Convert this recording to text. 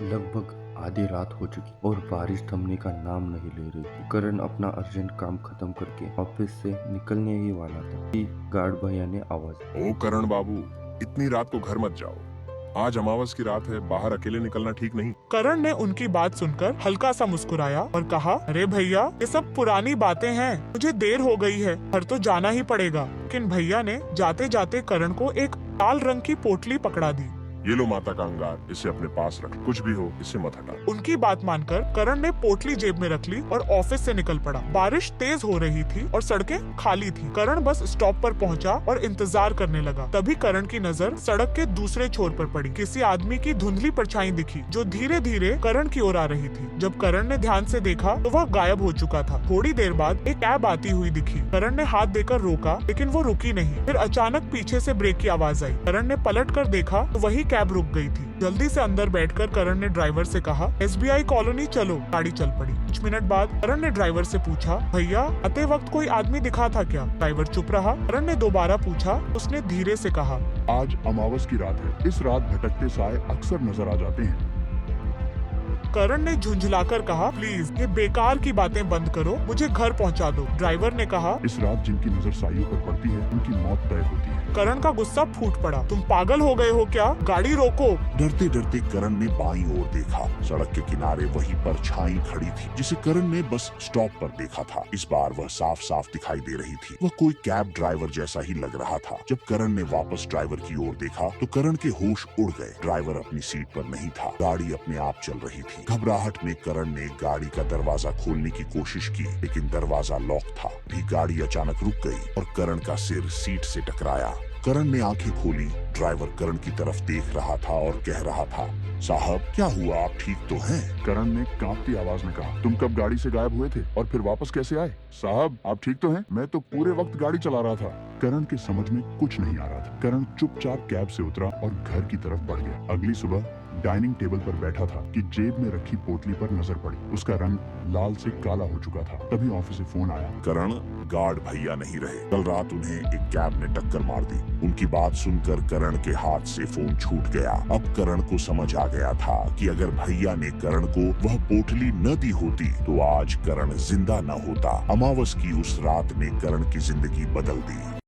लगभग आधी रात हो चुकी और बारिश थमने का नाम नहीं ले रही थी। करण अपना अर्जेंट काम खत्म करके ऑफिस से निकलने ही वाला था कि गार्ड भैया ने आवाज ओ करण बाबू, इतनी रात को घर मत जाओ। आज अमावस की रात है, बाहर अकेले निकलना ठीक नहीं। करण ने उनकी बात सुनकर हल्का सा मुस्कुराया और कहा, अरे भैया, ये सब पुरानी बातें हैं, मुझे देर हो गई है, घर तो जाना ही पड़ेगा। लेकिन भैया ने जाते जाते करण को एक लाल रंग की पोटली पकड़ा दी। ये लो माता का अंगार, इसे अपने पास रख, कुछ भी हो इसे मत हटा। उनकी बात मानकर करण ने पोटली जेब में रख ली और ऑफिस से निकल पड़ा। बारिश तेज हो रही थी और सड़कें खाली थी। करण बस स्टॉप पर पहुंचा और इंतजार करने लगा। तभी करण की नजर सड़क के दूसरे छोर पर पड़ी। किसी आदमी की धुंधली परछाई दिखी जो धीरे धीरे करण की ओर आ रही थी। जब करण ने ध्यान से देखा तो वह गायब हो चुका था। थोड़ी देर बाद एक कैब आती हुई दिखी। करण ने हाथ देकर रोका, लेकिन वो रुकी नहीं। फिर अचानक पीछे से ब्रेक की आवाज आई। करण ने पलट कर देखा तो वही कैब रुक गई थी। जल्दी से अंदर बैठकर करण ने ड्राइवर से कहा, SBI कॉलोनी चलो। गाड़ी चल पड़ी। कुछ मिनट बाद करण ने ड्राइवर से पूछा, भैया, आते वक्त कोई आदमी दिखा था क्या? ड्राइवर चुप रहा। करण ने दोबारा पूछा। उसने धीरे से कहा, आज अमावस की रात है, इस रात भटकते साए अक्सर नजर आ जाते हैं। करण ने झुंझलाकर कहा, प्लीज ये बेकार की बातें बंद करो, मुझे घर पहुंचा दो। ड्राइवर ने कहा, इस रात जिनकी नजर साइयों पर पड़ती है उनकी मौत तय होती है। करण का गुस्सा फूट पड़ा। तुम पागल हो गए हो क्या? गाड़ी रोको। डरते डरते करण ने बाईं ओर देखा। सड़क के किनारे वही परछाई खड़ी थी जिसे करण ने बस स्टॉप पर देखा था। इस बार वह साफ साफ दिखाई दे रही थी। वह कोई कैब ड्राइवर जैसा ही लग रहा था। जब करण ने वापस ड्राइवर की ओर देखा तो करण के होश उड़ गए। ड्राइवर अपनी सीट पर नहीं था। गाड़ी अपने आप चल रही थी। घबराहट में करण ने गाड़ी का दरवाजा खोलने की कोशिश की, लेकिन दरवाजा लॉक था। भी गाड़ी अचानक रुक गई और करण का सिर सीट से टकराया। करण ने आंखें खोली। ड्राइवर करण की तरफ देख रहा था और कह रहा था, साहब क्या हुआ, आप ठीक तो हैं? करण ने कांपती आवाज में कहा, तुम कब गाड़ी से गायब हुए थे और फिर वापस कैसे आए? साहब आप ठीक तो हैं? मैं तो पूरे वक्त गाड़ी चला रहा था। करण के समझ में कुछ नहीं आ रहा था। करण चुपचाप कैब से उतरा और घर की तरफ बढ़ गया। अगली सुबह डाइनिंग टेबल पर बैठा था कि जेब में रखी पोटली पर नजर पड़ी। उसका रंग लाल से काला हो चुका था। तभी ऑफिस से फोन आया। करण, गार्ड भैया नहीं रहे। कल रात उन्हें एक कैब ने टक्कर मार दी। उनकी बात सुनकर करण के हाथ से फोन छूट गया। अब करण को समझ आ गया था कि अगर भैया ने करण को वह पोटली न दी होती तो आज करण जिंदा न होता। अमावस की उस रात ने करण की जिंदगी बदल दी।